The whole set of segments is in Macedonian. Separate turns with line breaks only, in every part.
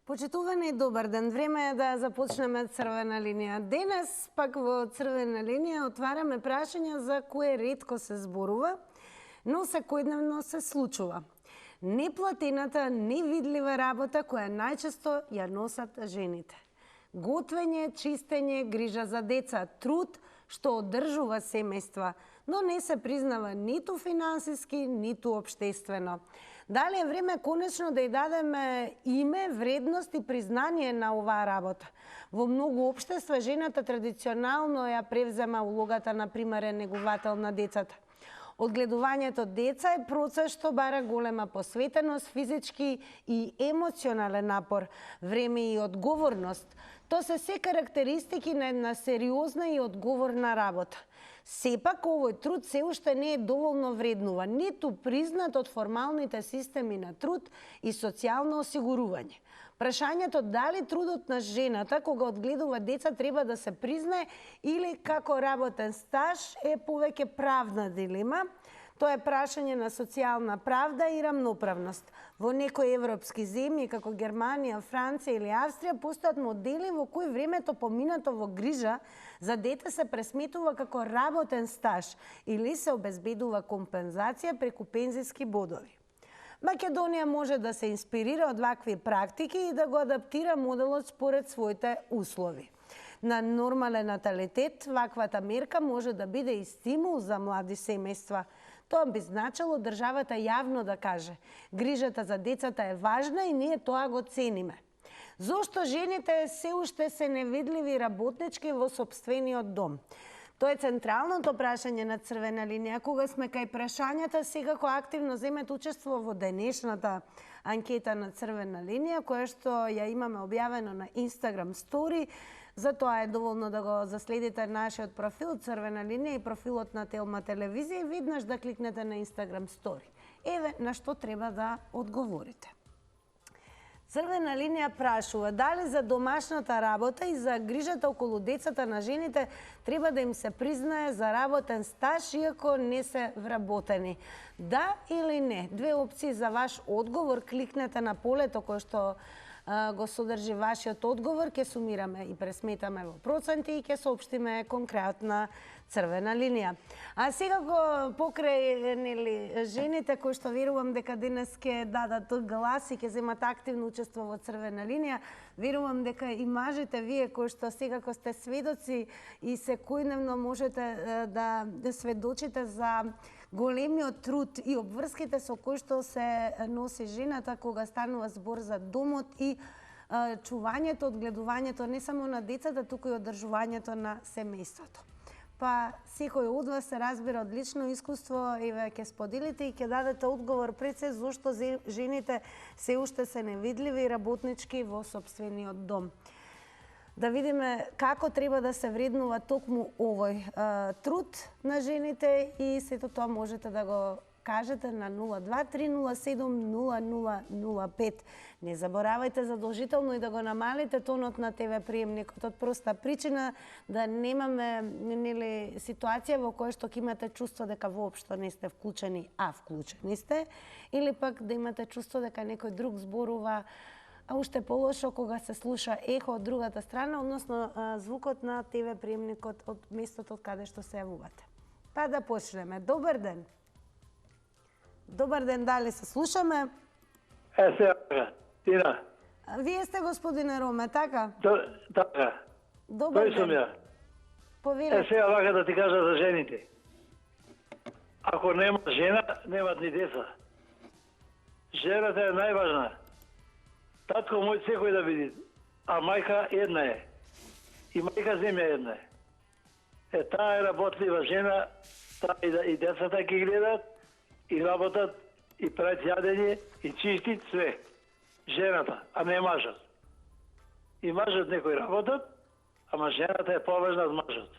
Почитувани, добар ден. Време е да започнеме црвена линија. Денес пак во црвена линија отвараме прашања за кое ретко се зборува, но секојдневно се случува. Неплатената, невидлива работа која најчесто ја носат жените. Готвење, чистење, грижа за деца, труд што одржува семејства, но не се признава ниту финансиски, ниту општествено. Дали е време конечно да ја дадеме име, вредност и признание на оваа работа? Во многу општества жената традиционално ја превзема улогата на примарен негувател на децата. Одгледувањето деца е процес што бара голема посветеност, физички и емоционален напор, време и одговорност. Тоа се карактеристики на една сериозна и одговорна работа. Сепак овој труд се уште не е доволно вреднуван, ниту признат од формалните системи на труд и социјално осигурување. Прашањето дали трудот на жената кога одгледува деца треба да се признае или како работен стаж е повеќе правна дилема. Тоа е прашање на социјална правда и рамноправност. Во некои европски земји, како Германија, Франција или Австрија, постојат модели во кои времето поминато во грижа за дете се пресметува како работен стаж или се обезбедува компензација преку пензиски бодови. Македонија може да се инспирира од вакви практики и да го адаптира моделот според своите услови. На нормален наталитет, ваквата мерка може да биде и стимул за млади семејства. Тоа би значило државата јавно да каже: грижата за децата е важна и ние тоа го цениме. Зошто жените се уште се невидливи работнички во сопствениот дом? Тоа е централното прашање на црвена линија. Кога сме кај прашањата, секако активно земете учество во денешната анкета на црвена линија, која што ја имаме објавено на Instagram Story. Затоа е доволно да го заследите нашиот профил Црвена линија и профилот на Телма телевизија и веднаш да кликнете на Instagram Story. Еве на што треба да одговорите. Црвена линија прашува дали за домашната работа и за грижата околу децата на жените треба да им се признае за работен стаж иако не се вработени. Да или не? Две опции за ваш одговор. Кликнете на полето кое што го содржи вашиот одговор, ќе сумираме и пресметаме во проценти и ќе соопштиме конкретна црвена линија. А секако покрај жените кои што верувам дека денес ќе дадат глас и ќе земат активно учество во црвена линија, верувам дека и мажите вие кои што секако сте сведоци и секојдневно можете да сведочите за големиот труд и обврските со кои што се носи жената кога станува збор за домот и чувањето, одгледувањето не само на децата, туку и одржувањето на семејството. Па секој од вас се разбира од лично искуство, еве ќе споделите и ќе дадете одговор пред се зошто жените се уште се невидливи и работнички во сопствениот дом. Да видиме како треба да се вреднува токму овој труд на жените и сето тоа можете да го кажете на 02-307-0005. Не заборавајте задолжително и да го намалите тонот на ТВ приемникот од проста причина да немаме ситуација во која што ќе имате чувство дека воопшто не сте вклучени, а вклучени сте, или пак да имате чувство дека некој друг зборува, а уште полошо кога се слуша ехо од другата страна, односно звукот на ТВ приемникот од местото од каде што се јавувате. Па да почнеме. Добар ден. Добар ден, дали се слушаме?
Сега, Тина.
Вие сте господине Роме, така?
Така.
Добар
Тој сум
ден.
ја.
Повелете.
Сега вака да ти кажа за жените. Ако нема жена, немат ни деца. Жената е најважна. Татко мој секој да види, а мајка една е. И мајка земја една е. Таа е работлива жена, таа и децата ги гледат, и работат, и прават јадење, и чистит све. Жената, а не мажот. И мажот некој работат, ама жената е поважна од мажот.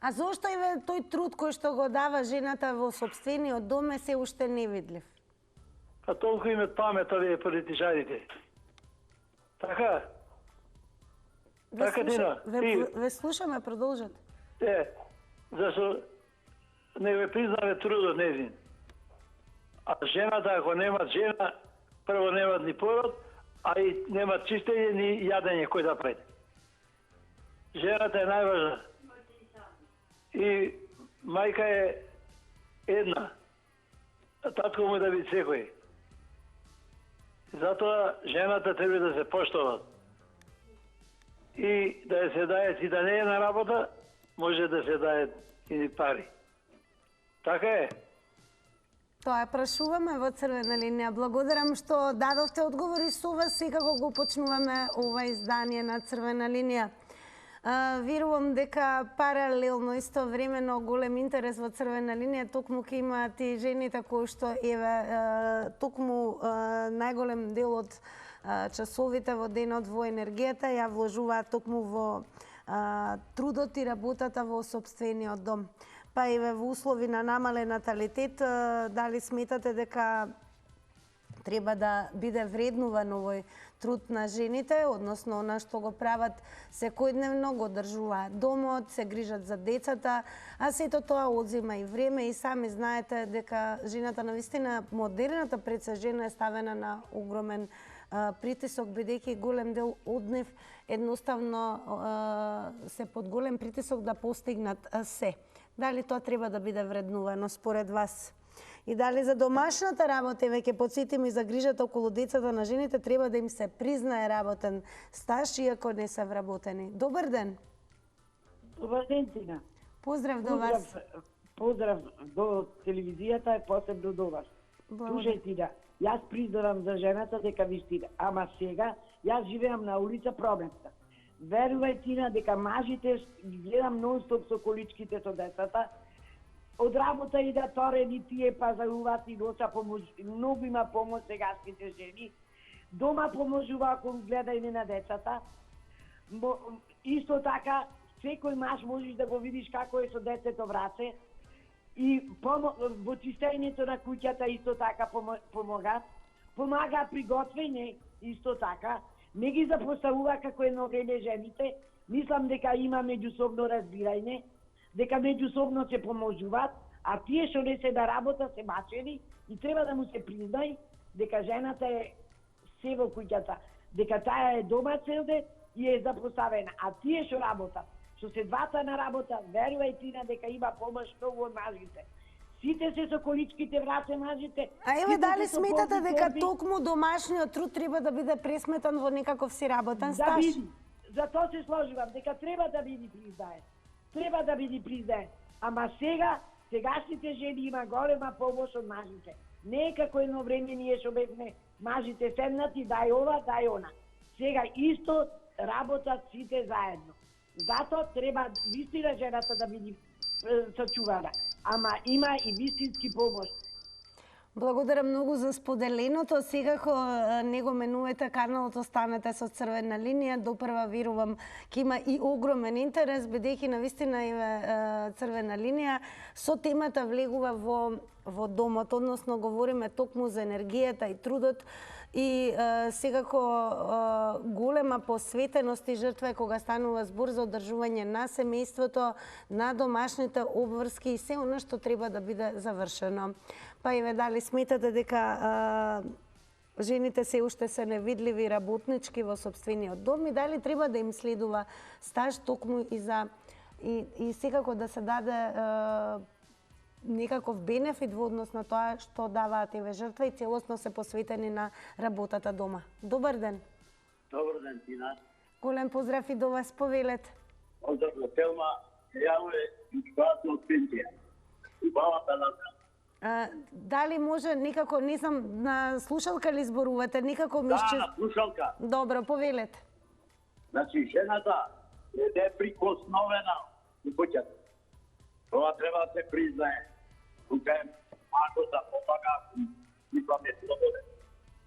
А зошто еве тој труд кој што го дава жената во сопствениот дом е се уште невидлив?
Па толку имат памет овие политичарите. Така? Така, Дина.
Ве слушаме, продолжете.
Зашто не го признаве трудот незин. А жената, ако немат жена, прво немат ни пород, а и нема чистење ни јадење кој да прави. Жената е најважна. И мајка е една. А татко му да биде секој. Затоа жената треба да се поштува. И да ја се дајат и да не е на работа, може да се дајат и пари. Така е.
Тоа прашуваме во Црвена линија. Благодарам што дадовте одговори со вас и како го почнуваме ова издание на Црвена линија. Верувам дека паралелно истовремено голем интерес во Црвена линија токму ќе имаат и жените кои што токму најголем дел од часовите во денот во енергијата ја вложуваат токму во трудот и работата во сопствениот дом. Па и во услови на намален наталитет, дали сметате дека треба да биде вреднуван овој труд на жените, односно она што го прават секојдневно, го држуваат домот, се грижат за децата, а сето тоа одзема и време и сами знаете дека жената навистина, модерната предсе жена е ставена на огромен притисок, бидејќи голем дел од нив едноставно се под голем притисок да постигнат се. Дали тоа треба да биде вреднувано според вас? И дали за домашната работа, веќе подсетим и за грижата околу децата на жените, треба да им се признае работен стаж, иако не се вработени. Добар ден!
Добар ден, Тина.
Поздрав до вас.
Поздрав до телевизијата и посебно до вас. Слушај, Тина, јас признавам за жената дека вистина, ама сега јас живеам на улица Проместа. Верувај, Тина, дека мажите гледам нон-стоп со количките со децата, од работа и да торени тие пазаруваат и носа помош, многу има помош сегашните жени. Дома поможува ако гледање на децата. Исто така, секој маж можеш да го видиш како е со детето враце. И во чистењето на куќата исто така помага при готвење исто така. Не ги запоставува како едно време жените. Мислам дека има меѓусобно разбирање, дека меѓусобно се поможуваат, а тие што не се на работа се мачени и треба да му се признај дека жената е се во куќата, дека таа е дома цел ден и е запоставена, а тие што работат, што се двата на работа, верувај, Тина, дека има помош многу од мажите. Сите се со количките враце мажите.
А еве дали сметате дека токму домашниот труд треба да биде пресметан во некаков си работен стаж?
Да биде. Затоа се сложувам дека треба да биде признаен. Треба да биде признаен. Ама сегашните жени има голема помош од мажите. Не е како едно време ние што бевме мажите седнати, дај ова, дај она. Сега исто работат сите заедно. Затоа треба вистина жената да биде сачувана. Ама има и вистински помош.
Благодарам многу за споделеното. Секако не го менувате каналот, останете со Црвена линија. Допрва верувам ќе има и огромен интерес, бидејќи навистина Црвена линија со темата влегува во домот, односно говориме токму за енергијата и трудот и секако голема посветеност и жртва е кога станува збор за одржување на семејството, на домашните обврски и се она што треба да биде завршено. Па еве дали сметате дека жените се уште се невидливи работнички во сопствениот дом и дали треба да им следува стаж токму и за и секако да се даде некаков бенефит во однос на тоа што даваат еве жртва и целосно се посветени на работата дома. Добар ден.
Добар ден, Тина.
Голем поздрав и до вас, повелете.
Поздрав до Телма, јаво е инкубација од пензија. Убавата на
дали може некако, не знам, на слушалка ли зборувате, некако ми
Да, на слушалка.
Добро, повелете.
Значи, жената е неприкосновена у куќата. Тоа треба да се признае. Тука е мажот да помага, мислам е слободен.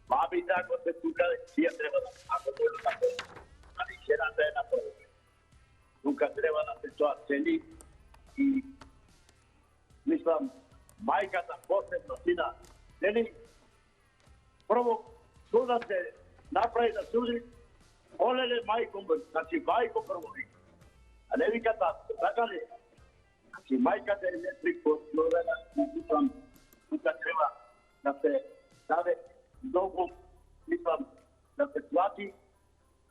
Бабите, ако се тука, тие треба да, ако може да помага. Али жената е на прво. Тука треба да се тоа цени и мислам, мајката посебно сина, нели, прво, што да се направи да суди, олеле мајко, значи мајко прво вика. А не вика татко, така ли? Значи мајката е неприкосновена, мислам, тука треба да се даде многу, мислам, да се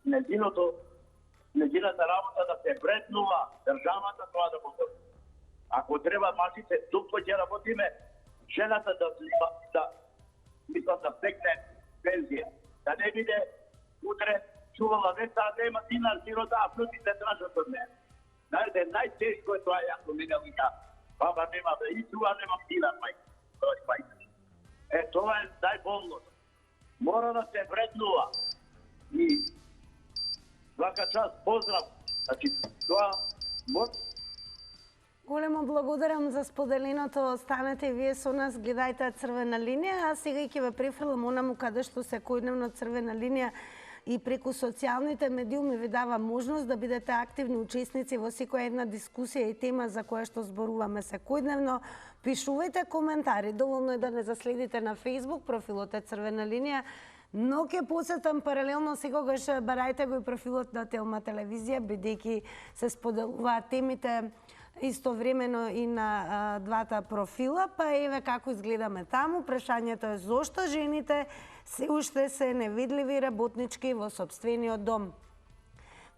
значи неđината работа да се вреднува, државата тоа да го добри. Ако треба мажите дупко ќе работиме, жената да стекне пензија. Да не биде утре чувала деца, а нема динар, сирота, а плюсите тражат од мене. Знаете, најтешко е тоа, јас мене вика, баба нема да и чува, немам динар, мајка. Тоа е најболно. Мора да се вреднува. И свака час поздрав. Значи, тоа
Големо благодарам за споделеното. Останете и вие со нас, гледајте Црвена линија, а сега ќе ве префрлам онаму каде што секојдневно Црвена линија и преку социјалните медиуми ви дава можност да бидете активни учесници во секоја една дискусија и тема за која што зборуваме секојдневно. Пишувајте коментари, доволно е да не заследите на Facebook, профилот е Црвена линија, но ќе посетам паралелно секогаш барајте го и профилот на Телма телевизија, бидејќи се споделуваат темите истовремено и на двата профила, па еве како изгледаме таму. Прашањето е зошто жените се уште се невидливи работнички во сопствениот дом.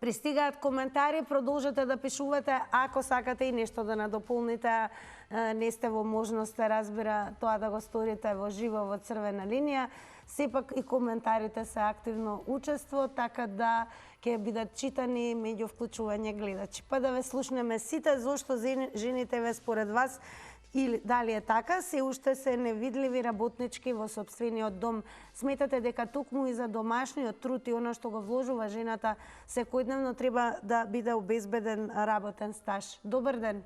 Пристигаат коментари, продолжете да пишувате, ако сакате и нешто да надополните, не сте во можност, разбира, тоа да го сторите во живо во Црвена линија. Сепак и коментарите се активно учество, така да ќе бидат читани меѓу вклучување гледачи. Па да ве слушнеме сите, зошто жените ве според вас, или дали е така, се уште се невидливи работнички во сопствениот дом. Сметате дека токму и за домашниот труд и оно што го вложува жената секојдневно треба да биде обезбеден работен стаж. Добар ден.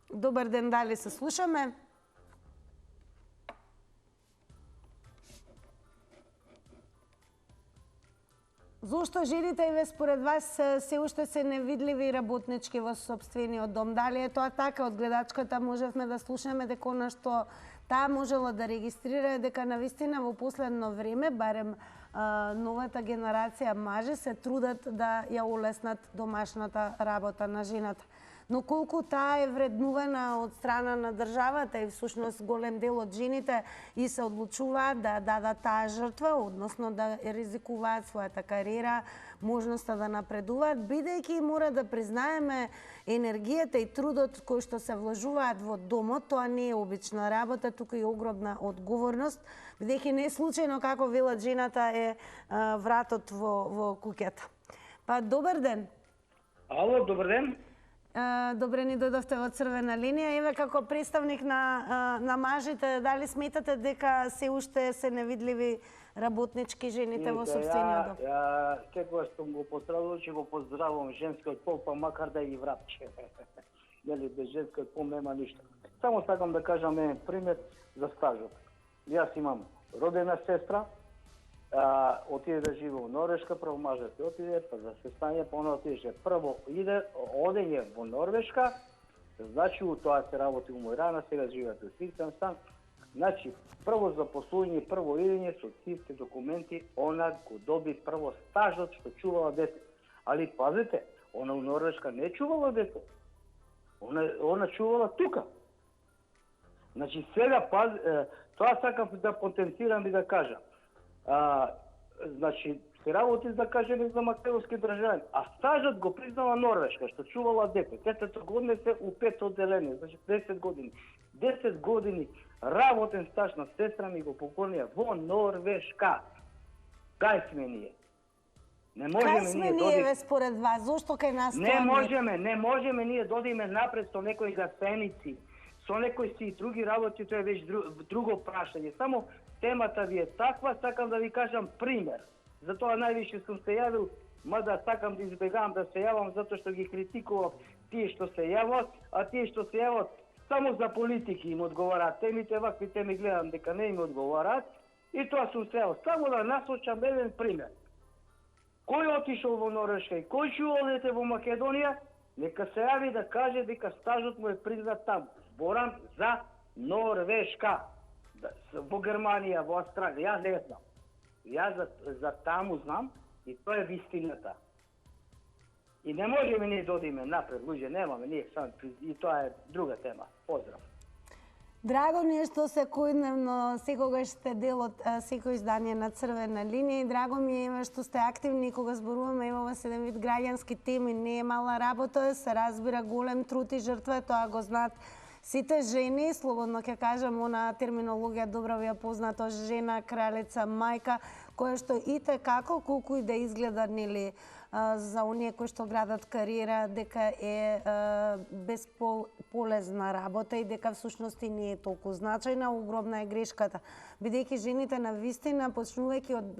Добар ден, дали се слушаме? Зошто жените ве според вас се уште се невидливи работнички во сопствениот дом? Дали е тоа така? Од гледачката можевме да слушнеме дека она што таа можела да регистрира дека навистина во последно време, барем новата генерација мажи се трудат да ја улеснат домашната работа на жената. Но колку таа е вреднувана од страна на државата и всушност голем дел од жените и се одлучуваат да дадат таа жртва, односно да ризикуваат својата кариера, можноста да напредуваат, бидејќи мора да признаеме енергијата и трудот кој што се вложуваат во домот, тоа не е обична работа, туку и огромна одговорност, бидејќи не е случајно како велат жената е вратот во куќата. Па добар ден.
Ало, добар ден.
Добре ни дојдовте во Црвена линија. Еве како представник на мажите, дали сметате дека се уште се невидливи работнички жените во сопствениот дом?
Секогаш што го поздравувам, ќе го поздравувам женскиот пол, па макар да и врапче. Нели, без женскиот пол нема ништо. Само сакам да кажам еден пример за стажот. Јас имам родена сестра, отиде да живе во Норвешка, прво мажот отиде, па за сестање, па она отиде. Прво одење во Норвешка, значи тоа се работи у Мојрана, сега живеат во Силтенстан. Значи, прво запослување, прво идење со сите документи, она го доби прво стажот што чувала дете. Али пазите, она у Норвешка не чувала дете. Она чувала тука. Значи, сега тоа сакам да потенцирам и да кажам. Значи, се работи, да кажеме, за македонски државјани, а стажот го признала Норвешка, што чувала дете. Детето го однесе у 5 одделение, значи 10 години. 10 години работен стаж на сестра ми го поконија во Норвешка. Кај сме ние? Не можеме
Кај сме ние според вас? Зошто кај нас
не можеме ние додиме напред со некои гасеници, со некои си други работи, тоа е веќе друго прашање. Само темата ви е таква, сакам да ви кажам пример. Затоа највише сум се јавил, мада сакам да избегавам да се јавам, затоа што ги критикував тие што се јават, а тие што се јават само за политики им одговараат. Темите, вакви теми гледам дека не им одговараат, и тоа сум се јавил. Само да насочам еден пример. Кој отишол во Норвешка и кој чувал дете во Македонија, нека се јави да каже дека стажот му е признат таму. Зборам за Норвешка. Во Германија, во Австралија, јас не знам. Јас за таму знам и тоа е вистината. И не можеме ние додиме напред, луѓе, немаме ние сам, и тоа е друга тема. Поздрав.
Драго ми е што секојдневно, секогаш сте дел од секој издание на Црвена линија и драго ми е што сте активни кога зборуваме ова 7 вид граѓански теми. Не е мала работа, се разбира голем труд и жртва, тоа го знаат сите жени, слободно ќе кажам, она терминологија добро ви ја познато, жена, кралица, мајка, која што итекако, колку и да изгледа, нели, за оние кои што градат кариера, дека е безполезна работа и дека всушност и не е толку значајна, огромна е грешката. Бидејќи жените на вистина, почнувајќи од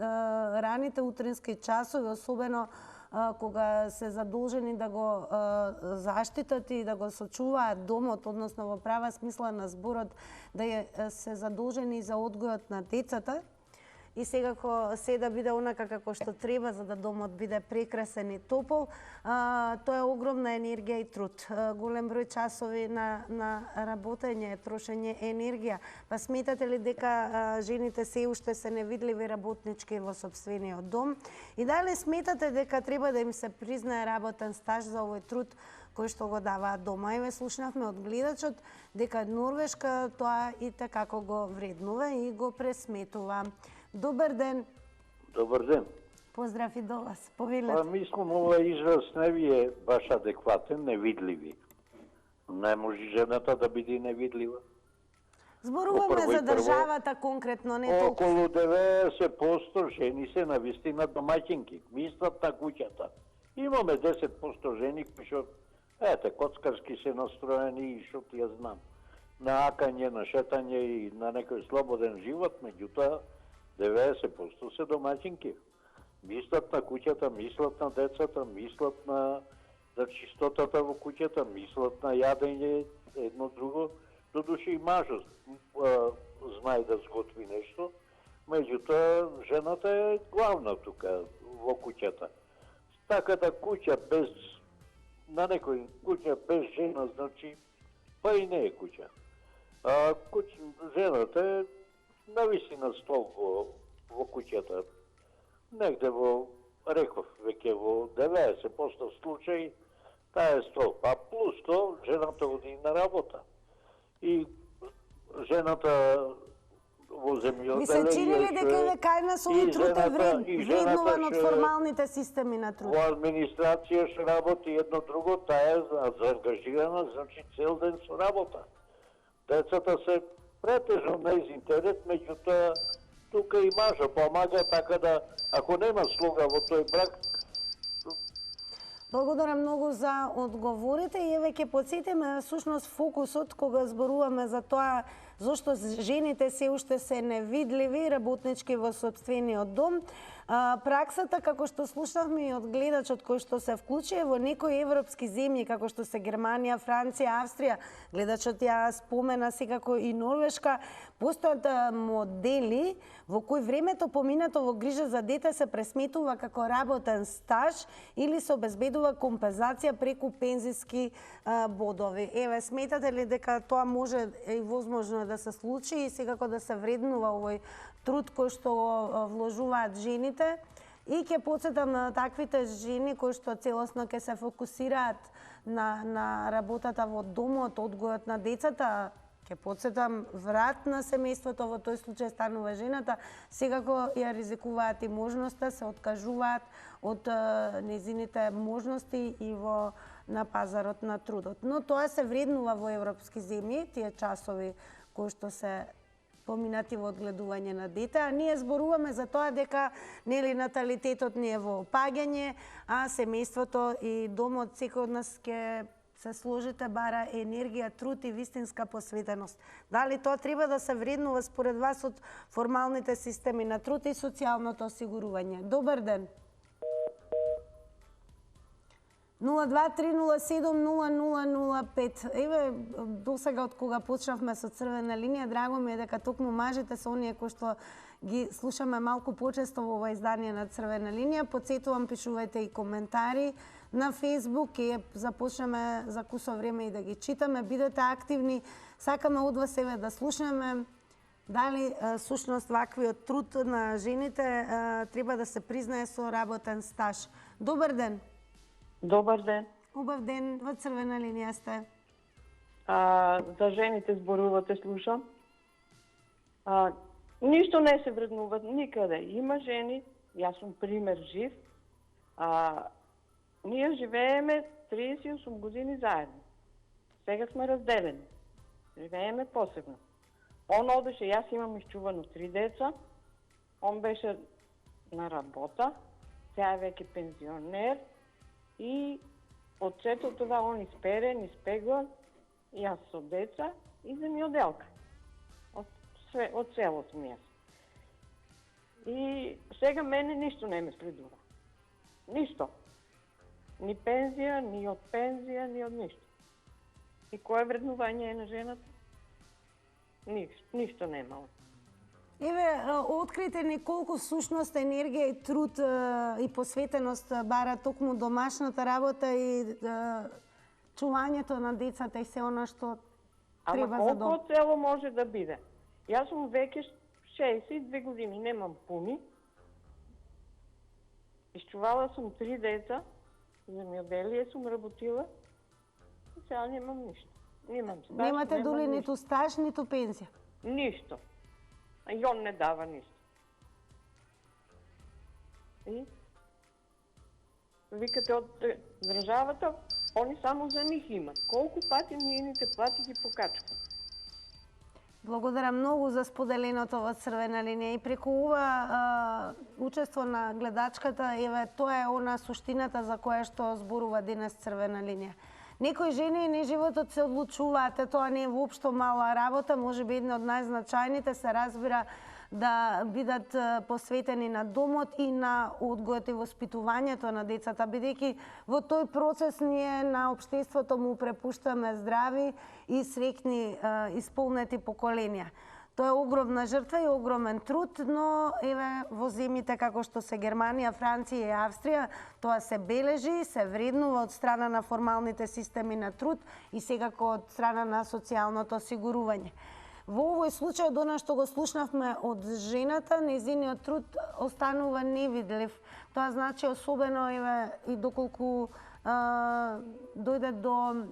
раните утрински часови, особено кога се задолжени да го заштитат и да го сочуваат домот, односно во права смисла на зборот, да се задолжени за одгојот на децата, и секако се да биде онака како што треба за да домот биде прекрасен и топол, тоа е огромна енергија и труд. Голем број часови на работење, трошење енергија. Па сметате ли дека жените се уште се невидливи работнички во сопствениот дом? И дали сметате дека треба да им се признае работен стаж за овој труд кој што го даваат дома? Еве слушнавме од гледачот дека Норвешка тоа и така го вреднува и го пресметува. Добар ден.
Добар ден.
Поздрав и до вас. Повелете.
Па мислам, ова израз не ви е баш адекватен, невидливи. Не може жената да биде невидлива.
Зборуваме за државата конкретно, не толку.
Околу 90% жени се навистина домаќинки, мислат на куќата. Имаме 10% жени кои што, коцкарски се настроени и што ти ја знам. На акање, на шетање и на некој слободен живот, меѓутоа 90% се домаќинки. Мислат на куќата, мислат на децата, мислат на чистотата во куќата, мислат на јадење, едно друго. Додуше и мажот знае да сготви нешто, меѓутоа жената е главна тука во куќата. Така да куќа без, на некој куќа без жена, значи, па и не е куќа. Жената е навистина стол во куќата. Негде реков, веќе во 90% случаи, таа е стол. Па плюс то, жената оди на работа. И жената во земјоделие...
Ви се чини ли дека е кај нас овој труд е вреднуван од формалните системи на труд?
Во администрација што работи едно друго, таа е заангажирана, значи цел ден со работа. Децата се претежно нејзин терет, меѓутоа тука и мажа помага, така да ако нема слуга во тој брак...
Благодарам многу за одговорите и еве ќе потсетиме всушност фокусот кога зборуваме за тоа зошто жените се уште се невидливи работнички во сопствениот дом. Праксата, како што слушнавме и од гледачот кој што се вклучи во некои европски земји, како што се Германија, Франција, Австрија, гледачот ја спомена секако и Норвешка, постојат модели во кои времето поминато во грижа за дете се пресметува како работен стаж или се обезбедува компензација преку пензиски бодови. Еве, сметате ли дека тоа може и возможно да се случи и секако да се вреднува овој труд кој што вложуваат жените? И ќе потсетам на таквите жени кои што целосно ќе се фокусираат на работата во домот, одгојот на децата. Ќе потсетам, врат на семејството, во тој случај станува жената, секако ја ризикуваат и можноста, се откажуваат од незините можности и на пазарот на трудот. Но тоа се вреднува во европски земји, тие часови кои што се поминати во одгледување на дете, а ние зборуваме за тоа дека нели наталитетот не е во опаѓање, а семејството и домот секој од нас ќе се сложите бара енергија, труд и вистинска посветеност. Дали тоа треба да се вреднува според вас од формалните системи на труд и социјалното осигурување? Добар ден. 023070005. Еве, досега од кога почнавме со Црвена линија, драго ми е дека токму мажите се оние кои што ги слушаме малку почесто во ова издание на Црвена линија. Потсетувам, пишувајте и коментари на Facebook и започнеме за кусо време и да ги читаме. Бидете активни. Сакаме од вас еве да слушнеме дали сушност ваквиот труд на жените треба да се признае со работен стаж. Добар ден.
Добар ден.
Убав ден, во Црвена линија сте.
За жените зборувате, слушам. Ништо не се вреднува никаде. Има жени, јас сум пример жив. Ние живееме 38 години заедно. Сега сме разделени. Живееме посебно. Он одеше, јас имам изчувано 3 деца. Он беше на работа. Сега е веќе пензионер. И од сето това он исперен, испегла. Јас со деца и земјоделка. Од село сум јас. И сега мене ништо не ме следува. Ништо. Ни пензија, ни од пензија, ни од ништо. И кое вреднување е на жената? Ништо немало.
Еве, открите ни колку всушност енергија и труд и посветеност бара токму домашната работа и чувањето на децата и се она што треба за дом.
Ама колку цело може да биде? Јас сум веќе 62 години, немам пуни. Исчувала сум 3 деца, земјоделие сум работила и сега немам ништо. Немам стаж,
Немате дули ниту стаж, ниту пензија?
Ништо. И он не дава ништо. И викате од државата, они само за них имат. Колку пати нијените плати ги покачува?
Благодарам многу за споделеното во Црвена линија и преку ова учество на гледачката, еве тоа е она суштината за која што зборува денес Црвена линија. Некои жени не животот се одлучуваат, тоа не е воопшто мала работа, можеби една од најзначајните се разбира да бидат посветени на домот и на одгојот и воспитувањето на децата, бидејќи во тој процес ние на општеството му препуштаме здрави и среќни исполнети поколенија. Тоа е огромна жртва и огромен труд, но еве во земјите како што се Германија, Франција и Австрија, тоа се бележи, се вреднува од страна на формалните системи на труд и секако од страна на социјалното осигурување. Во овој случај, од она што го слушнавме од жената, нејзиниот труд останува невидлив. Тоа значи особено еве и доколку дојде до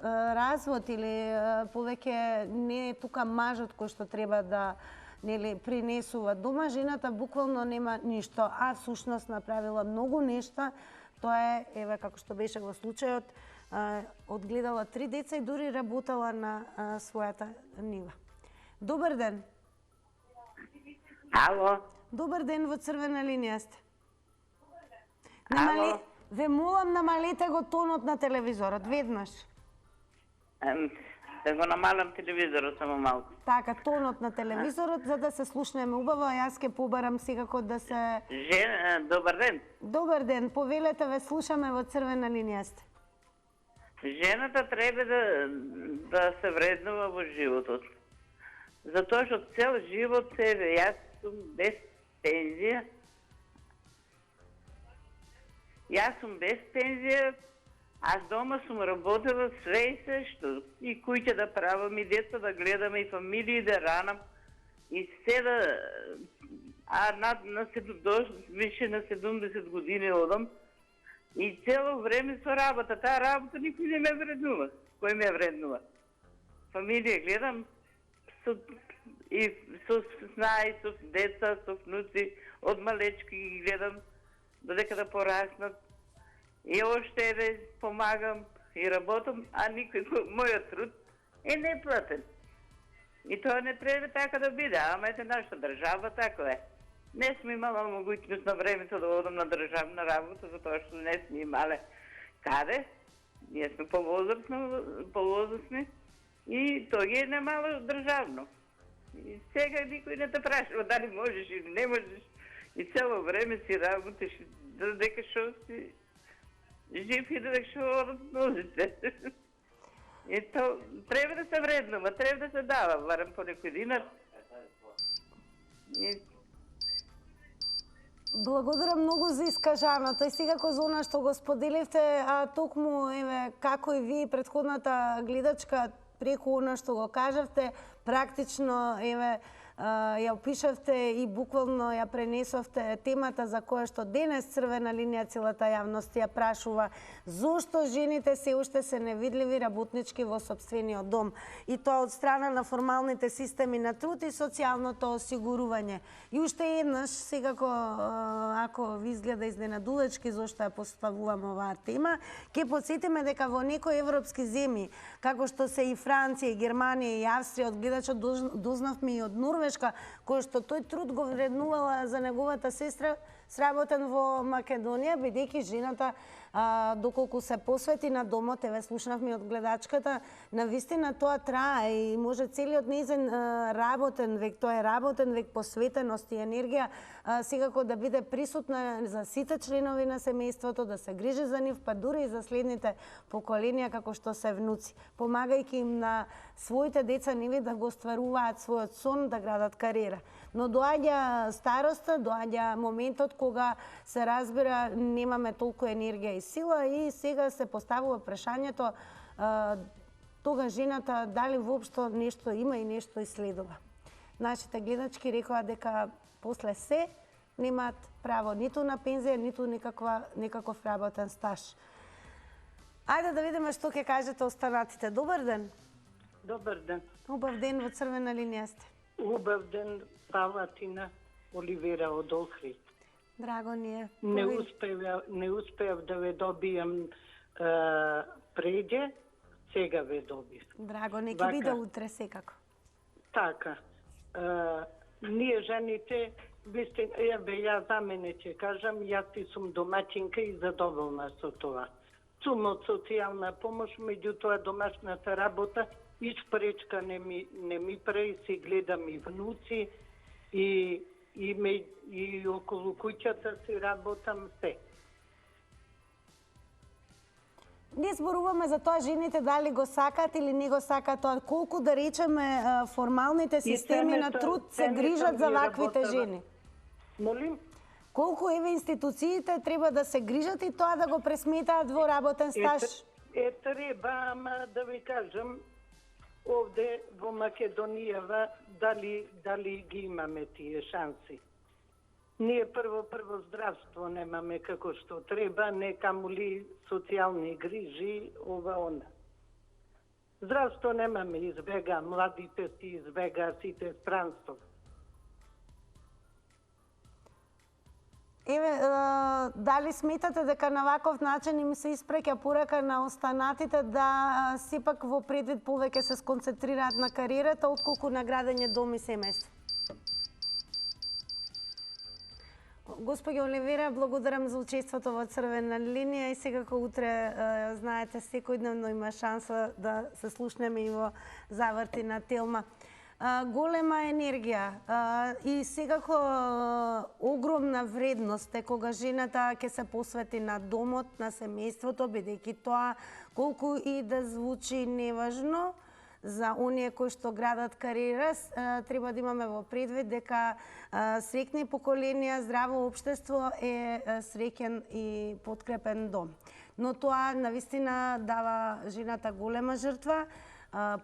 развод или повеќе не е тука мажот кој што треба да принесува дома, жената буквално нема ништо, а всушност направила многу нешта. Тоа е, еве како што беше во случајот, одгледала 3 деца и дури работела на својата нива. Добар ден.
Ало.
Добар ден, во Црвена линија сте.
Ало.
Ве молам, намалете го тонот на телевизорот, веднаш.
Да го намалам телевизорот само малку.
Така, тонот на телевизорот, за да се слушнеме убаво, а јас ќе побарам секако да се...
Добар ден.
Добар ден, повелете, ве слушаме, во Црвена линија сте.
Жената треба да се вреднува во животот. Затоа што цел живот јас сум без пензија. Јас сум без пензија, аз дома сум работела све и се што. И куќа да правам, и деца да гледам, и фамилии да ранам. И се да... више на 70 години одам. И цело време со работа. Таа работа никој не ме вреднува. Кој ме вреднува? Фамилија гледам со снаи, со деца, со внуци, од малечки ги гледам, додека да пораснат. И оште еве помагам и работам, а никој мојот труд е неплатен. И тоа не треба така да биде, ама ете нашата држава тако е. Не сме имала могуćност на времето да одам на државна работа, затоа што не сме имале каде. Ние сме повозрастни и тоа ги е немало државно. И сега никој не те прашува дали можеш или не можеш. И цело време си работиш, додека шо си жив и додека шо одат нозите. И тоа треба да се вреднува, треба да се дава, барем по некој динар.
Благодарам многу за искажаното и секако за она што го споделивте, а токму еве како и вие претходната гледачка преку она што го кажавте, практично еве ја опишавте и буквално ја пренесовте темата за која што денес Црвена линија целата јавност ја прашува зошто жените се уште се невидливи работнички во сопствениот дом и тоа од страна на формалните системи на труд и социјалното осигурување. И уште еднаш, секако ако ви изгледа изненадувачки зошто ја поставувам оваа тема, ќе потсетиме дека во некои европски земји, како што се и Франција, и Германија, и Австрија, од гледачот дознавме и од Норвешка, кој што тој труд го вреднувала за неговата сестра, сработен во Македонија, бидејќи жената доколку се посвети на домот, еве слушнавме од гледачката, навистина тоа трае и може целиот нејзин работен век, тоа е работен век посветеност и енергија, секако да биде присутна за сите членови на семејството, да се грижи за нив, па дури и за следните поколенија како што се внуци, помагајќи им на своите деца нели да го стваруваат својот сон, да градат кариера. Но доаѓа староста, доаѓа моментот кога се разбира немаме толку енергија и сила и сега се поставува прашањето тога жената дали воопшто нешто има и нешто исследува. Нашите гледачки рекоа дека после се немаат право ниту на пензија, ниту некаков работен стаж. Ајде да видиме што ќе кажете останатите. Добар ден.
Добар ден.
Убав ден во Црвена линија сте.
Убав ден, Палатина Оливера од Охрид.
Драго ни е.
Не успеав да ве добијам преđe, сега ве добив.
Драго, не ќе биде утре секако.
Така. Ние жените, ја за мене ќе кажам, јас ти сум домаќинка и задоволна со това. Сум од социјална помош, меѓутоа домашната работа иш пречка не ми прави, си гледам и внуци и околу куќата си работам се.
Не зборуваме за тоа жените дали го сакат или не го сакат тоа. Колку да речеме формалните системи на труд се грижат за ваквите жени?
Молим?
Колку еве институциите треба да се грижат и тоа да го пресметаат во работен стаж?
Треба, ама да ви кажам, овде во Македонија дали ги имаме тие шанси. Ние прво здравство немаме како што треба, не камули социјални грижи, ова она. Здравство немаме, избега, младите си избега сите странство.
Еве, дали сметате дека на ваков начин им се испреќа порака на останатите да сепак во предвид повеќе се сконцентрираат на кариерата отколку на градење дом и семејство? Господи Оливера, благодарам за учеството во Црвена линија и секако утре, знаете, секојдневно има шанса да се слушнеме и во заврти на Телма. Голема енергија и секако огромна вредност е кога жената ќе се посвети на домот, на семејството, бидејќи тоа колку и да звучи неважно за оние кои што градат кариера, треба да имаме во предвид дека среќни поколенија, здраво општество е среќен и подкрепен дом. Но тоа навистина дава жената голема жртва,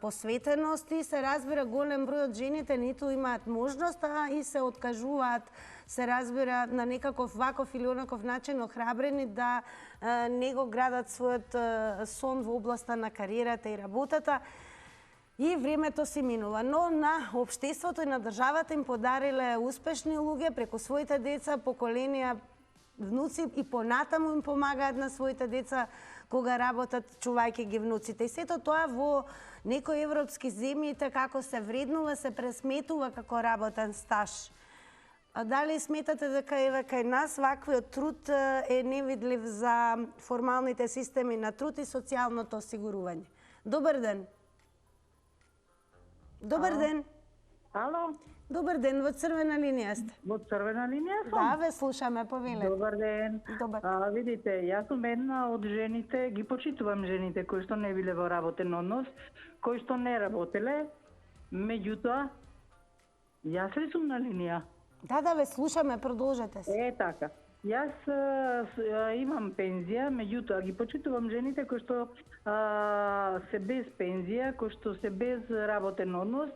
посветеност и се разбира голем број од жените ниту имаат можност, а и се откажуваат, се разбира на некаков ваков или онаков начин охрабрени да не го градат својот сон во областа на кариерата и работата. И времето си минува, но на општеството и на државата им подариле успешни луѓе преку своите деца, поколенија, внуци и понатаму им помагаат на своите деца кога работат чувајќи ги внуците. И сето тоа во некои европски земји како се вреднува, се пресметува како работен стаж. А дали сметате дека еве кај нас ваквиот труд е невидлив за формалните системи на труд и социјалното осигурување? Добар ден. Добар ден.
Ало.
Добар ден, во Црвена линија сте.
Во Црвена линија сум?
Да, ве слушаме, повелете.
Добар ден.
Добар.
Видите, јас сум една од жените, ги почитувам жените кои што не биле во работен однос, кои што не работеле, меѓутоа, јас ли сум на линија?
Да, ве слушаме, продолжете се.
Така. Јас имам пензија, меѓутоа ги почитувам жените кои што се без пензија, кои што се без работен однос,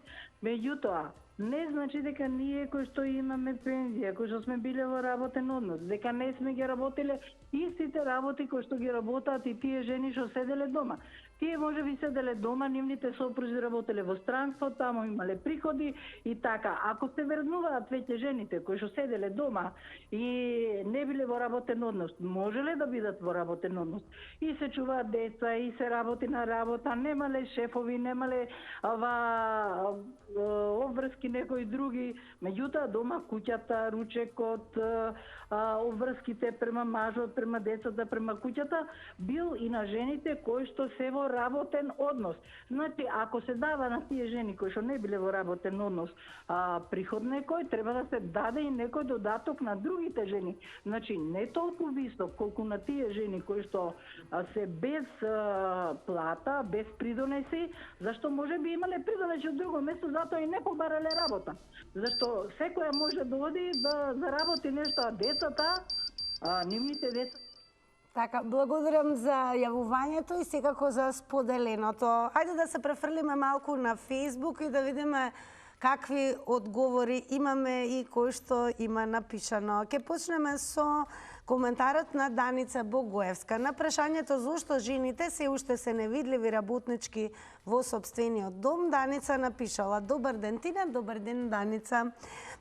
меѓутоа не значи дека ние кои што имаме пензија, кои што сме биле во работен однос, дека не сме ги работеле истите работи кои што ги работат и тие жени што седеле дома. Тие може би седеле дома, нивните сопрузи работеле во странство, таму имале приходи и така. Ако се врнуваат веќе жените кои што седеле дома и не биле во работен однос, можеле да бидат во работен однос и се чуваат деца и се работи на работа, немале шефови, немале обврски некои други, меѓутоа дома куќата, ручекот, обврските према мажот, према децата, према куќата бил и на жените кои што се во работен однос. Значи, ако се дава на тие жени кои што не биле во работен однос приход некој, треба да се даде и некој додаток на другите жени. Значи, не толку висок колку на тие жени кои што се без плата, без придонеси, зашто може би имале придонеси од друго место, затоа и не побарале работа. Зашто секоја може да оди да заработи нешто, а децата, нивните деца.
Така, благодарам за јавувањето и секако за споделеното. Ајде да се префрлиме малку на Facebook и да видиме какви одговори имаме и кој што има напишано. Ке почнеме со коментарот на Даница Богоевска. На прашањето зошто жените се уште се невидливи работнички во сопствениот дом, Даница напишала: добар ден Тина, добар ден Даница.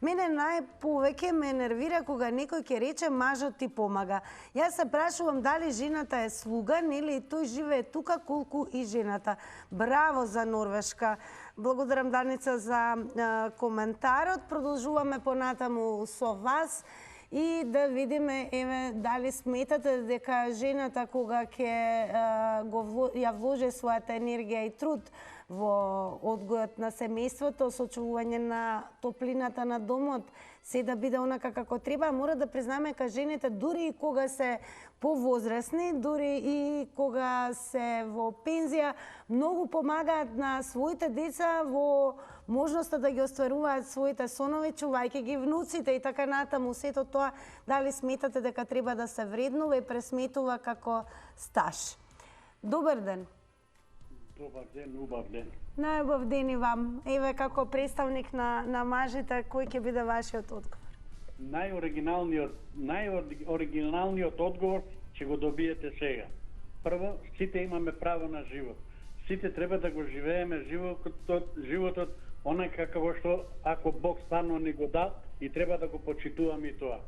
Мене најповеќе ме нервира кога некој ќе рече мажот ти помага. Јас се прашувам дали жената е слуган или тој живее тука колку и жената. Браво за Норвешка. Благодарам Даница за коментарот. Продолжуваме понатаму со вас. И да видиме, еве, дали сметате дека жената кога ќе ја вложи својата енергија и труд во одгојот на семејството, сочувување на топлината на домот, се да биде онака како треба, мора да признаме дека жените дури и кога се повозрасни, дури и кога се во пензија, многу помагаат на своите деца во можноста да ги остваруваат своите сонови, чувајќи ги внуците и така натаму. Сето тоа, дали сметате дека треба да се вреднува и пресметува како стаж? Добар ден.
Добар ден, убав ден.
Најубав ден и вам. Еве, како представник на мажите, кој ќе биде вашиот одговор?
Најоригиналниот одговор ќе го добиете сега. Прво, сите имаме право на живот. Сите треба да го живееме животот онака како што ако Бог стварно ни го дал и треба да го почитуваме и тоа.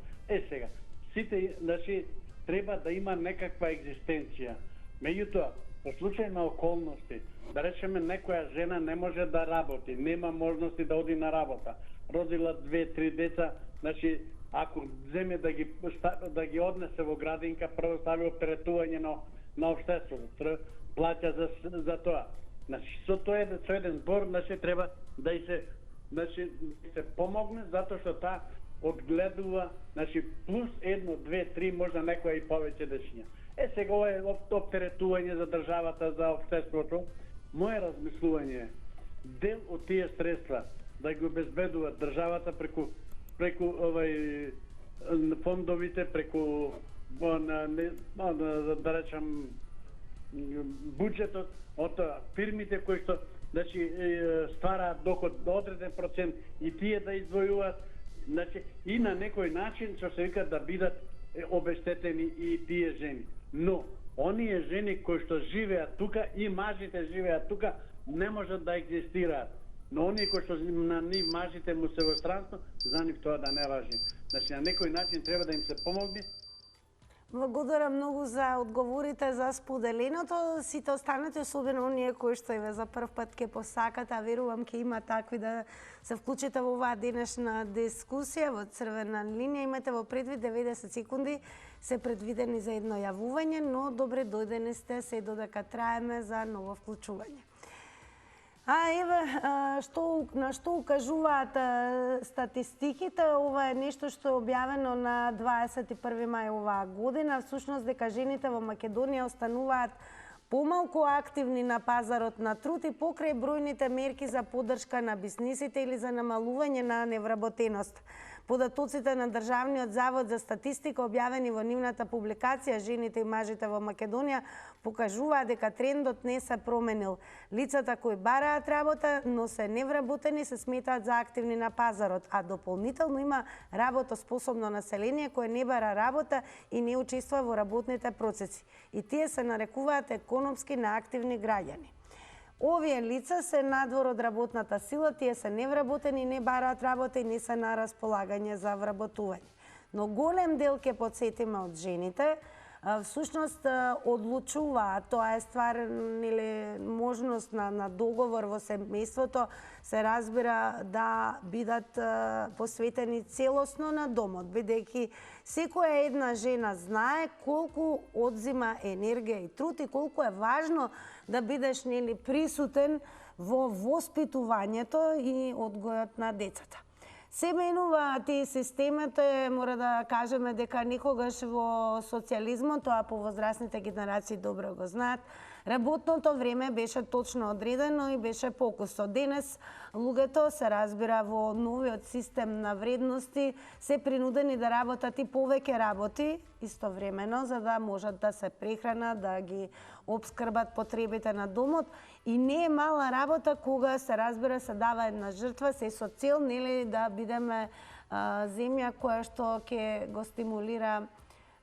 Сега, сите, значи, треба да има некаква екзистенција. Меѓутоа, по случај на околности, да речеме некоја жена не може да работи, нема можности да оди на работа, родила 2-3 деца, значи ако земе да ги однесе во градинка, прво стави опретување на општеството, плаќа за тоа. Значи со тоа со еден збор, значи треба да се помогне затоа што таа одгледува, значи плюс 1, 2, 3, можда некоја и повеќе дечиња. Сега ова е оптеретување за државата, за општеството. Моje размислување е дел од тие средства да ги обезбедува државата преку фондовите, преку да речам буџетот од фирмите кои што значи ствараат доход до одреден процент и тие да издвојуваат, значи и на некој начин што се вика да бидат обештетени и тие жени. Но оние жени кои што живеат тука и мажите живеат тука не можат да екзистираат. Но оние кои што на нив мажите му се во странство, за нив тоа да не важи. Значи на некој начин треба да им се помогне.
Благодарам многу за одговорите, за споделеното. Сите останете, особено оние кои што еве за прв пат ќе посакате, а верувам ќе има такви да се вклучите во оваа денешна дискусија во црвена линија. Имате во предвид 90 секунди се предвидени за едно јавување, но добре дојдени сте се додека траеме за ново вклучување. Еве, на што укажуваат статистиките, ова е нешто што е објавено на 21 мај оваа година, всушност дека жените во Македонија остануваат помалку активни на пазарот на труд и покрај бројните мерки за поддршка на бизнисите или за намалување на невработеност. Податоците на Државниот завод за статистика објавени во нивната публикација "Жените и мажите во Македонија" покажуваат дека трендот не се променил. Лицата кои бараат работа, но се невработени, се сметаат за активни на пазарот, а дополнително има работоспособно население кое не бара работа и не учествува во работните процеси. И тие се нарекуваат економски неактивни граѓани. Овие лица се надвор од работната сила, тие се невработени, не бараат работа и не се на располагање за вработување. Но голем дел ќе потсетиме од жените, всушност одлучуваат, тоа е ствар или можност на договор во семејството, се разбира да бидат посветени целосно на домот, бидејќи секоја една жена знае колку одзима енергија и труд и колку е важно да бидеш присутен во воспитувањето и одгојот на децата. Се менуваат и системите, мора да кажеме дека никогаш во социјализмот, тоа повозрасните генерации добро го знаат, работното време беше точно одредено и беше покусо. Денес луѓето се разбира во новиот систем на вредности, се принудени да работат и повеќе работи истовремено, за да можат да се прехранат, да ги обскрбат потребите на домот. И не е мала работа кога се разбира се дава една жртва, се со цел да бидеме земја која што ќе го стимулира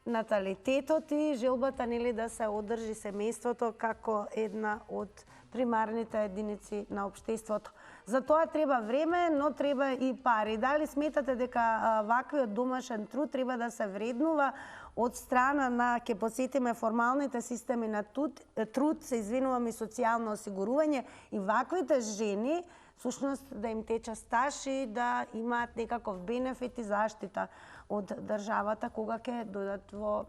наталитетот и желбата да се одржи семејството како една од примарните единици на општеството. За тоа треба време, но треба и пари. Дали сметате дека ваквиот домашен труд треба да се вреднува од страна на, ќе посетиме, формалните системи на труд, се извинувам, и социјално осигурување, и ваквите жени всушност да им тече стаж и да имаат некаков бенефит и заштита од државата кога ќе дојдат во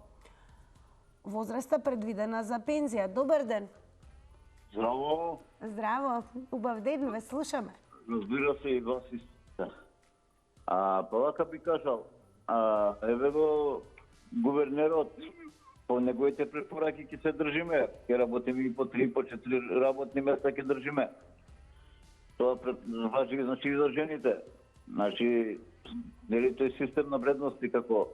возраста предвидена за пензија. Добар ден.
Здраво.
Здраво. Убав ден, ве слушаме.
Разбира се и вас истина. Па вака би кажал, еве го гувернерот, по неговите препораки ќе се држиме, ќе работиме и по 3, по 4 работни места ќе држиме. Тоа важи значи и за жените. Значи, нели тој систем на вредности како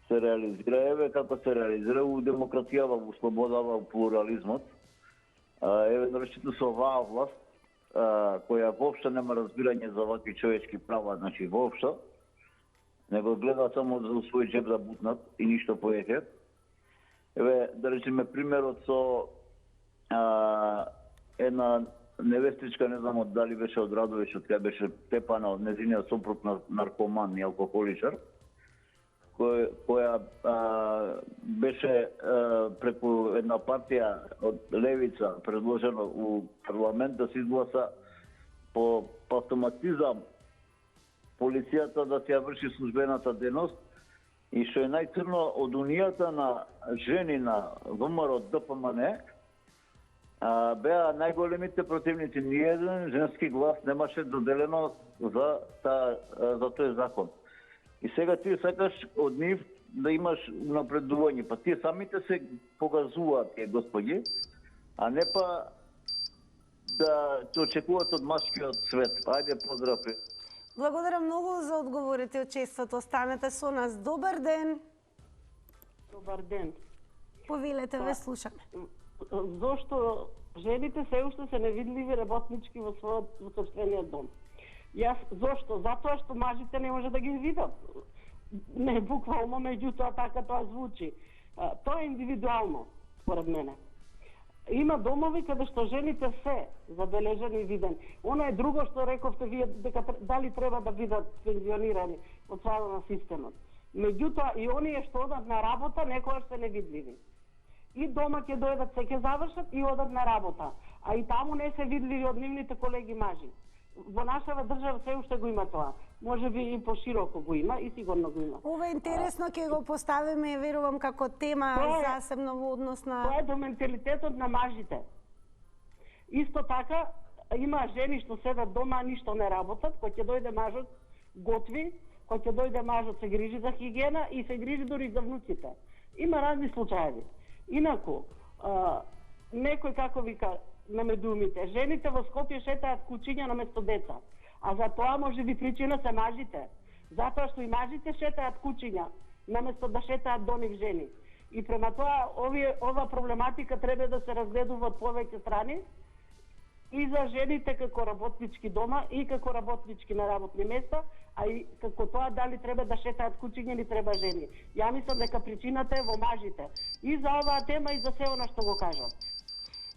се реализира, еве како се реализира у демократијава, у слободава, у плурализмот. Еве наречено со оваа власт, која воопшто нема разбирање за вакви човечки права, значи воопшто, него гледа само за свој джеб да бутнат и ништо повеќе. Еве, да речеме примерот со една невестичка, не знам дали беше од Радовишот, кај беше тепана од незиниот сопруг наркоман и алкохоличар, која беше преку една партија од Левица предложено у парламент да се изгласа по автоматизам полицијата да се ја врши службената дејност, и што е најцрно од унијата на жени на ВМРО ДПМН беа најголемите противници. Ниеден женски глас немаше доделено за тој закон. И сега ти сакаш од нив да имаш напредување, па тие самите се погазуваат тие господи, а не па да се очекуваат од машкиот свет. Ајде, поздрав.
Благодарам многу за одговорите од чеството. Останете со нас. Добар ден.
Добар ден.
Повелете, ве слушаме.
Зошто жените се уште се невидливи работнички во сопствениот дом? Зошто? Затоа што мажите не може да ги видат. Не буквално, меѓутоа така тоа звучи. Тоа е индивидуално, според мене. Има домови каде што жените се забележани и видени. Она е друго што рековте вие, дека дали треба да бидат пензионирани од страна на системот. Меѓутоа и оние што одат на работа некојаш се невидливи. И дома ќе дојдат, се ќе завршат и одат на работа. А и таму не се видливи од нивните колеги мажи. Во нашава држава се уште го има тоа. Може би и пошироко го има и сигурно го има.
Ова е интересно, ќе го поставиме, верувам, како тема засебно во однос на...
Тоа е до менталитетот на мажите. Исто така, има жени што седат дома, а ништо не работат, кој ќе дојде мажот готви, кој ќе дојде мажот се грижи за хигиена и се грижи дури за внуците. Има разни случаи. Инаку, некој, како вика, на медумите, жените во Скопје шетаат кучиња наместо деца. А за тоа може би причина се мажите. Затоа што и мажите шетаат кучиња, наместо да шетаат до нив жени. И према тоа, ова проблематика треба да се разгледува од повеќе страни, и за жените како работнички дома, и како работнички на работни места, а и како тоа дали треба да шетаат кучиња или треба жени. Ја мислам дека причината е во мажите. И за оваа тема и за се она што го кажат.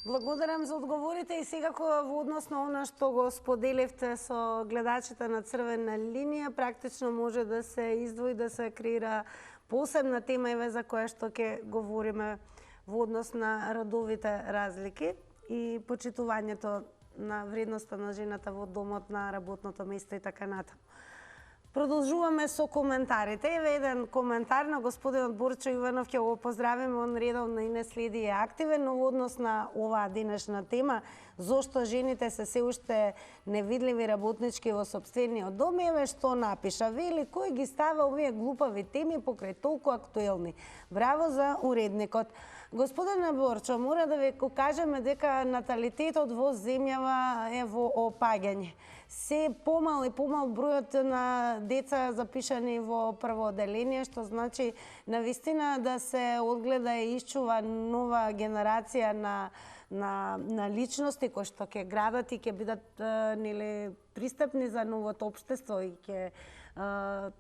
Благодарам за одговорите и секако во однос на она што го споделивте со гледачите на Црвена линија, практично може да се издвои, да се креира посебна тема еве за која што ќе говориме во однос на родовите разлики и почитувањето на вредноста на жената во домот, на работното место и така натаму. Продолжуваме со коментарите. Еве еден коментар на господинот Борчо Иванов, ќе го поздравиме, он редовно и не следи и е активен, но во однос на оваа денешна тема, зошто жените се уште невидливи работнички во сопствениот дом, еве што напиша. Вели, кој ги става овие глупави теми покрај толку актуелни. Браво за уредникот. Господине Борчо, мора да ви кажеме дека наталитетот во земјава е во опаѓање. Се помал и помал бројот на деца запишани во прво оделение, што значи навистина да се одгледа и исчува нова генерација на личности кои што ќе градат и ќе бидат пристапни за новото општество и ќе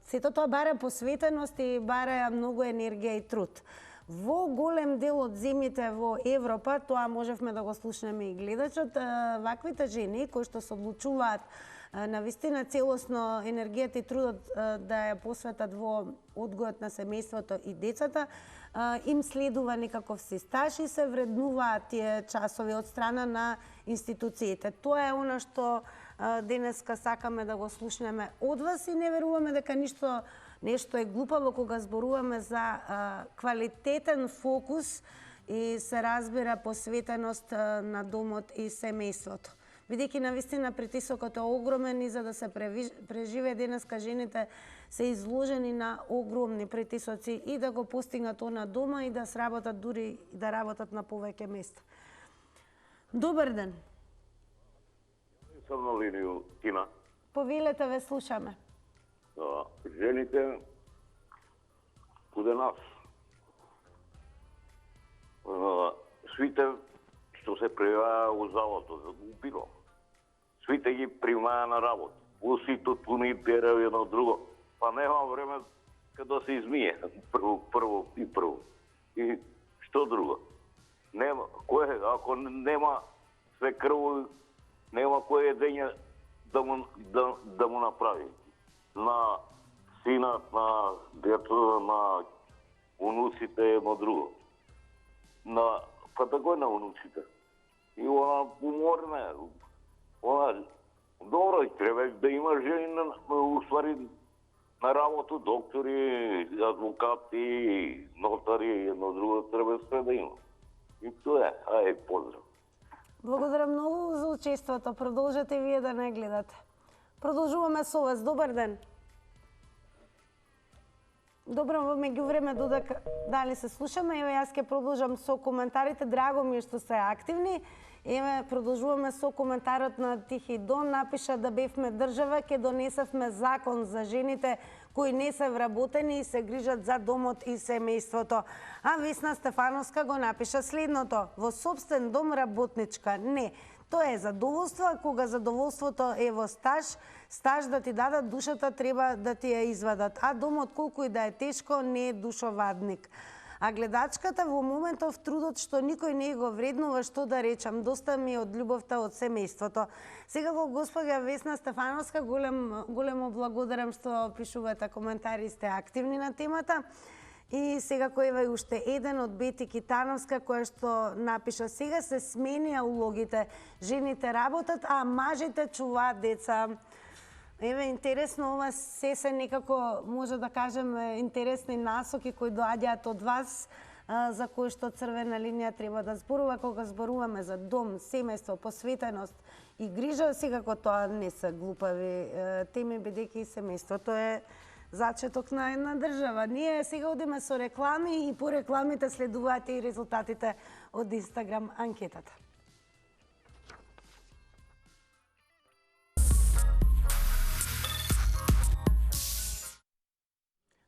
сето тоа бара посветеност и бара многу енергија и труд. Во голем дел од земјите во Европа, тоа можевме да го слушнеме и гледачот, ваквите жени кои што се одлучуваат навистина целосно енергијата и трудот да ја посветат во одгојот на семејството и децата, им следува некаков си стаж и се вреднуваат тие часови од страна на институциите. Тоа е она што денеска сакаме да го слушнеме од вас и не веруваме дека нешто е глупаво кога зборуваме за квалитетен фокус и се разбира посветеност на домот и семејството. Бидејќи навистина притисокот е огромен и за да се преживее денеска жените се изложени на огромни притисоци и да го постигнат она дома и да сработат дури да работат на повеќе места. Добар ден.
Сам на линију, Тина.
Повелете, ве слушаме.
Жените куде нас. Свите што се пријаваа у заводот за бiro. Свите ги примаа на работа. Усито туни бере едно друго. Па нема време кога се измие. Прво. И што друго? Нема кој, ако нема све крво, нема кој едење да му направи. На синат, на децата, на унуците едно друго. Па такој на унуците. И она уморна, она добро треба да има жени уствари на работу, доктори, адвокати, нотари, едно друго треба све да има. И тоа е, ај поздрав.
Благодарам многу за учеството. Продолжете вие да не гледате. Продолжуваме со вас. Добар ден. Добро, во меѓувреме додека дали се слушаме, еве јас ќе продолжам со коментарите. Драго ми е што се активни. Еве продолжуваме со коментарот на Тихи Дон. Напиша да бевме држава, ќе донесевме закон за жените кои не се вработени и се грижат за домот и семејството. А Весна Стефановска го напиша следното: во сопствен дом работничка. Не, тоа е задоволство, а кога задоволството е во стаж да ти дадат душата, треба да ти ја извадат. А домот колку и да е тешко, не е душовадник. А гледачката во моментов трудот што никој не го вреднува, што да речам, доста ми од љубовта од семејството. Сега го господја Весна Стефановска, големо благодарам што пишувате коментари, сте активни на темата. И сега кој е уште еден од Бети Китановска, која што напиша: сега се сменија улогите, жените работат, а мажите чуваат деца. Еве, интересно, ова се некако, може да кажеме, интересни насоки кои доаѓаат од вас, за кои што Црвена линија треба да зборува кога зборуваме за дом, семејство, посветеност и грижа. Секако тоа не се глупави теми, бидејќи семејството е зачеток на една држава. Ние сега одиме со реклами и по рекламите следуваат и резултатите од Инстаграм анкетата.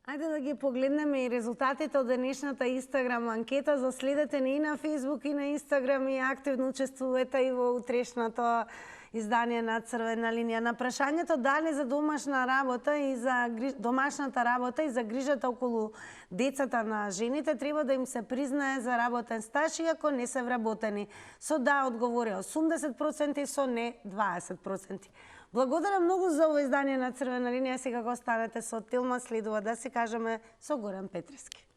Ајде да ги погледнеме и резултатите од денешната Инстаграм анкета. Заследете ни и на Фейсбук и на Инстаграм и активно учествувате и во утрешното издание на Црвена линија. На прашањето дали за домашна работа и за домашната работа и за грижата околу децата на жените треба да им се признае за работен стаж иако не се вработени. Со да одговори 80% и со не 20%. Благодарам многу за ово издание на Црвена линија. Сега го останете со Тилма, следува да се кажеме со Горан Петрески.